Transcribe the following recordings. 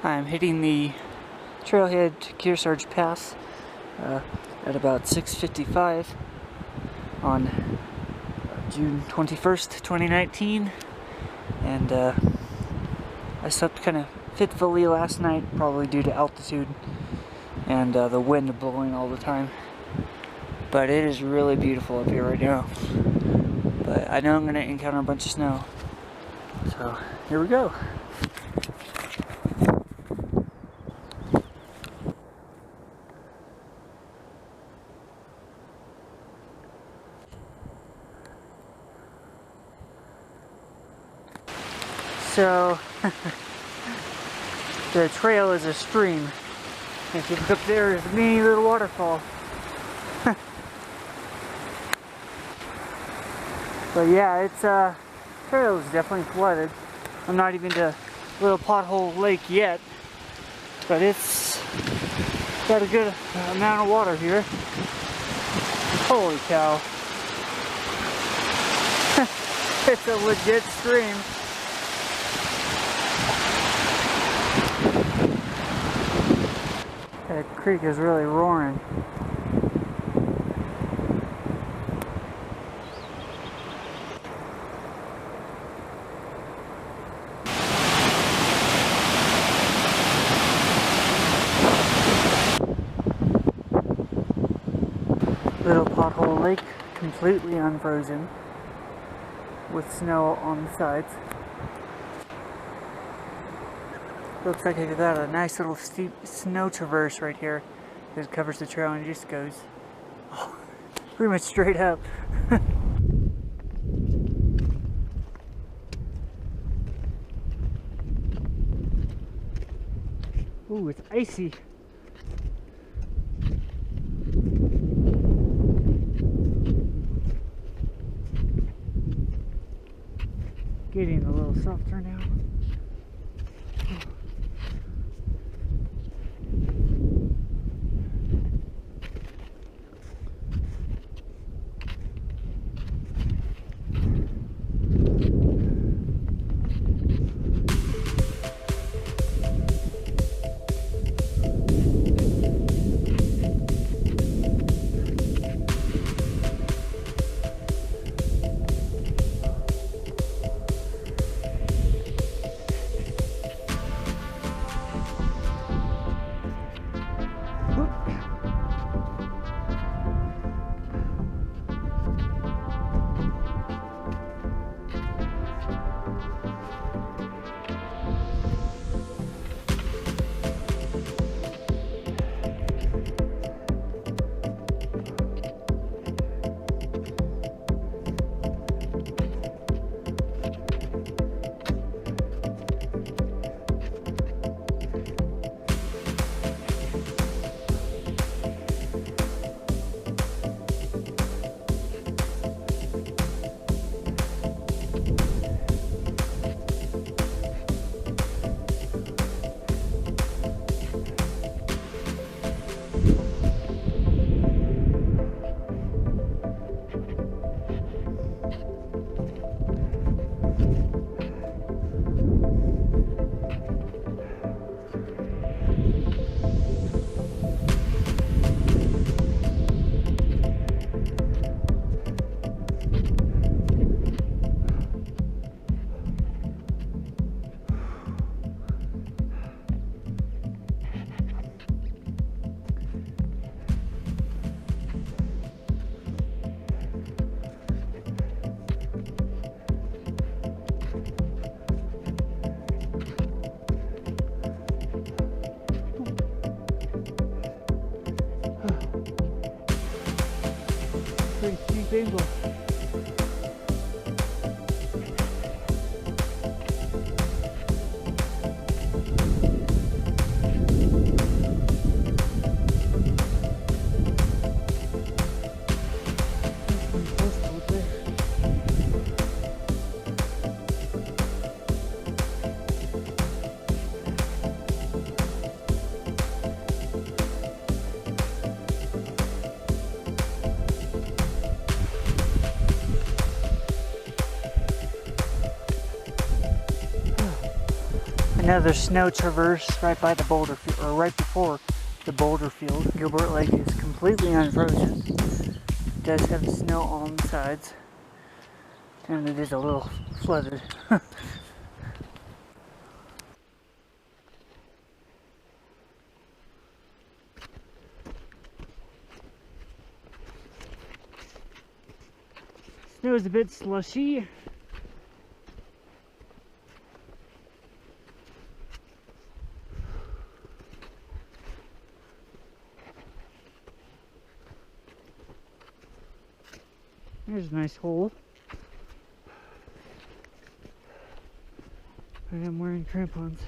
I'm hitting the trailhead to Kearsarge Pass at about 6:55 on June 21st, 2019, and I slept kind of fitfully last night, probably due to altitude and the wind blowing all the time. But it is really beautiful up here right now. But I know I'm going to encounter a bunch of snow. So here we go. So the trail is a stream. If you look up there, there's a mini little waterfall. But yeah, it's trail is definitely flooded. I'm not even to Little Pothole Lake yet, but it's got a good amount of water here. Holy cow. It's a legit stream. That creek is really roaring. Little Pothole Lake completely unfrozen with snow on the sides. Looks like they've got a nice little steep snow traverse right here that covers the trail and just goes pretty much straight up. Ooh, it's icy. Getting a little softer now. Pretty steep angle. another snow traverse right by the boulder field, or right before the boulder field. Gilbert Lake is completely unfrozen. It does have snow on the sides, and it is a little flooded. Snow is a bit slushy. There's a nice hole. I am wearing crampons.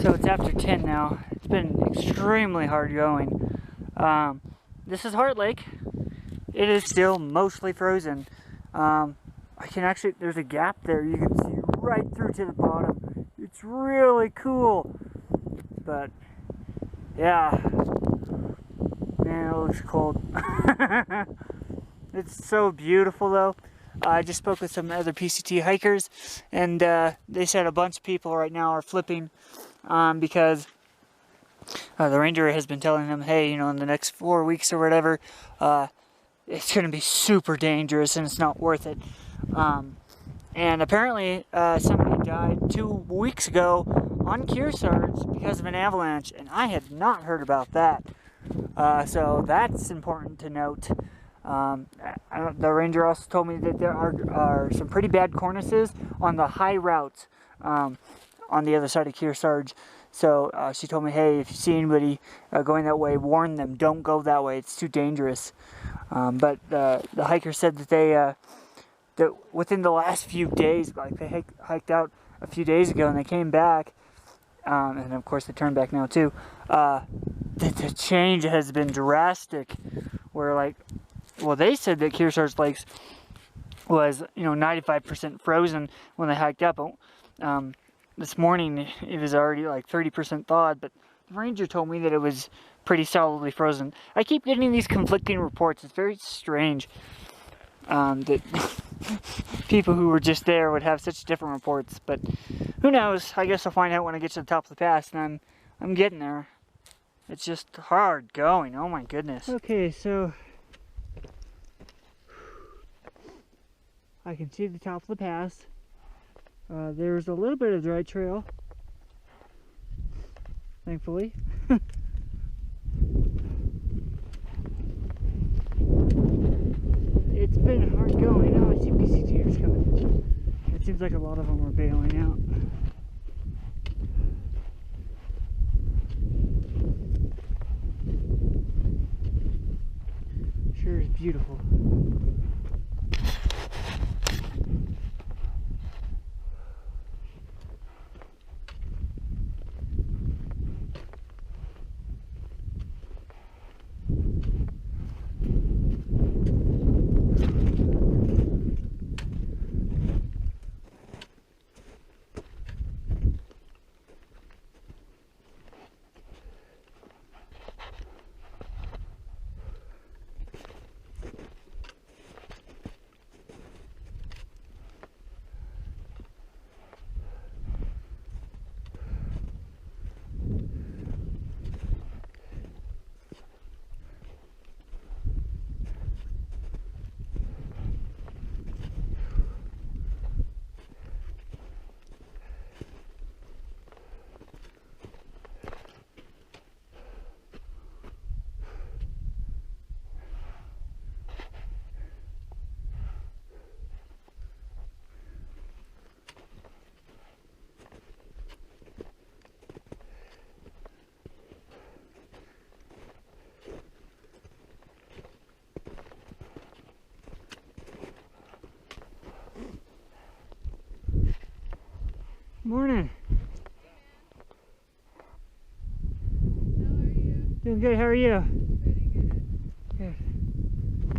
So it's after 10 now. It's been extremely hard going. This is Heart Lake. It is still mostly frozen. I can actually, there's a gap there you can see right through to the bottom. It's really cool. But yeah, man, it looks cold. It's so beautiful though. I just spoke with some other PCT hikers, and they said a bunch of people right now are flipping because the ranger has been telling them, hey, you know, in the next 4 weeks or whatever, it's going to be super dangerous and it's not worth it. And apparently somebody died 2 weeks ago on Kearsarge because of an avalanche, and I had not heard about that. So that's important to note. The ranger also told me that there are some pretty bad cornices on the high routes on the other side of Kearsarge. So she told me, hey, if you see anybody going that way, warn them, don't go that way, it's too dangerous. But the hiker said that that within the last few days, like they hiked out a few days ago and they came back, and of course they turned back now too, the change has been drastic, where like, well, they said that Kearsarge Lakes was, you know, 95% frozen when they hiked up. This morning it was already like 30% thawed, but the ranger told me that it was pretty solidly frozen. I keep getting these conflicting reports. It's very strange that people who were just there would have such different reports, but who knows? I guess I'll find out when I get to the top of the pass, and I'm getting there. It's just hard going. Oh my goodness. Okay, so I can see the top of the pass. There's a little bit of dry trail, thankfully. It's been hard going. Now I see PCTers coming. It seems like a lot of them are bailing out. Sure is beautiful. Morning. How are you? Doing good. How are you? Pretty good. Good.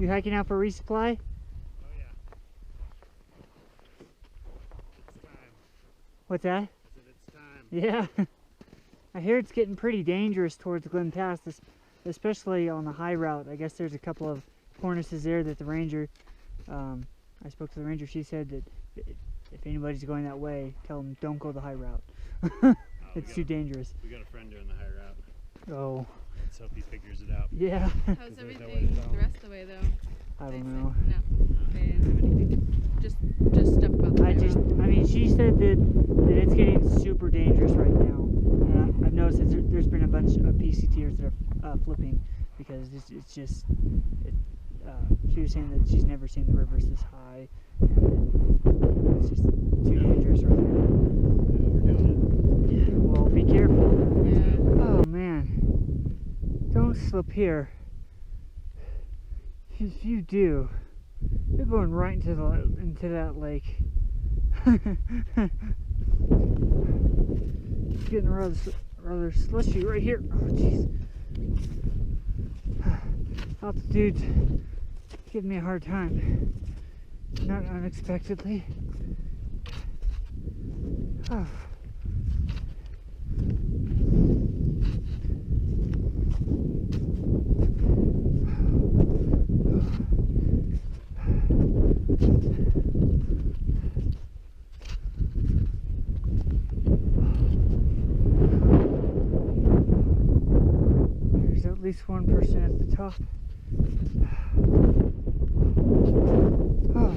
You hiking out for resupply? Oh yeah. It's time. What's that? I said it's time. Yeah. I hear it's getting pretty dangerous towards Glen Pass, especially on the high route. I guess there's a couple of cornices there that the ranger, I spoke to the ranger, she said that if anybody's going that way, tell them don't go the high route. It's too dangerous. We got a friend doing the high route. Oh. Let's hope he figures it out. Yeah. How's everything the rest of the way though? I don't know. No. They didn't have anything. Just stuff about the I mean, she said that it's getting super dangerous right now. And I've noticed that there's been a bunch of PCTers that are flipping because it's just, she was saying that she's never seen the rivers this high. And it's just too dangerous right now. Yeah, we're doing Yeah, well, be careful. Yeah. Oh man, don't slip here. If you do, you're going right into that lake. It's getting rather slushy right here. Oh jeez. Altitude's giving me a hard time. Not unexpectedly. Oh. There's at least one person at the top. Oh.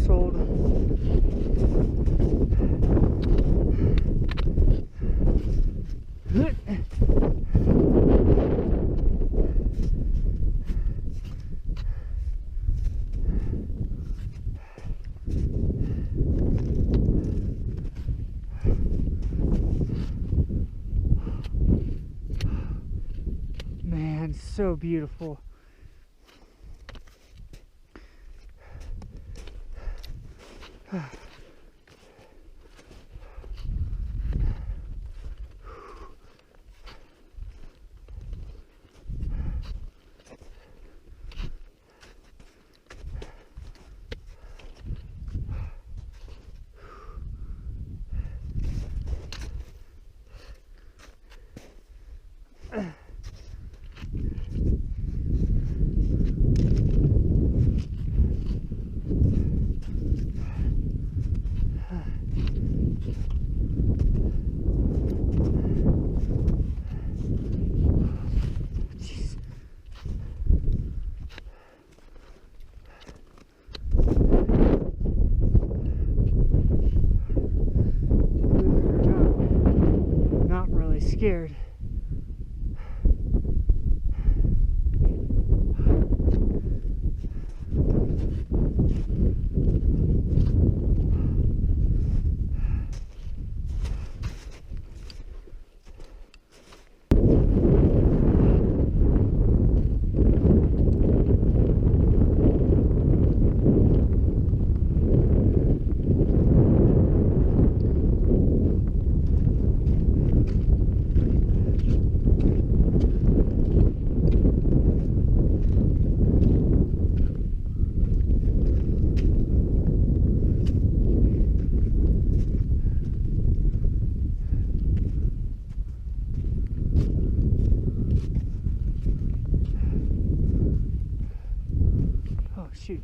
Sold. Man, so beautiful. Scared. shoot.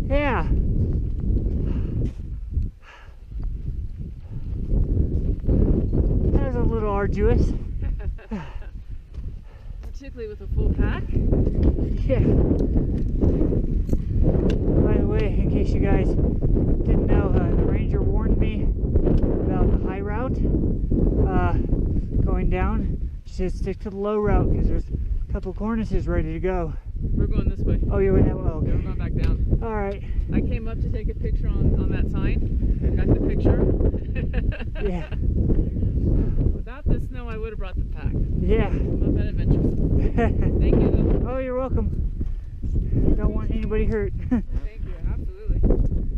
Yeah. That was a little arduous. Particularly with a full pack. Yeah. By the way, in case you guys didn't know, the ranger warned me about the high route going down. She said stick to the low route because there's a couple cornices ready to go. We're going this way. Oh, you're going that way? Yeah, we're Okay. going back down. All right. I came up to take a picture on that sign. Got the picture. Yeah. Without the snow, I would have brought the pack. Yeah. Not that adventurous. Thank you, though. Oh, you're welcome. Don't want anybody hurt. Thank you, absolutely.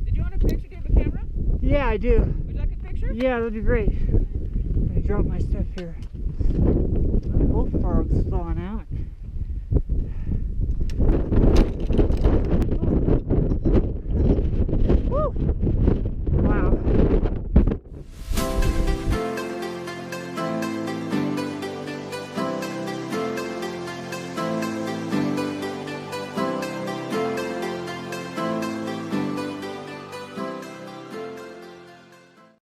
Did you want a picture? Do you have a camera? Yeah, I do. Would you like a picture? Yeah, that'd be great. Let me drop my stuff here. My wolf frog's thawing out.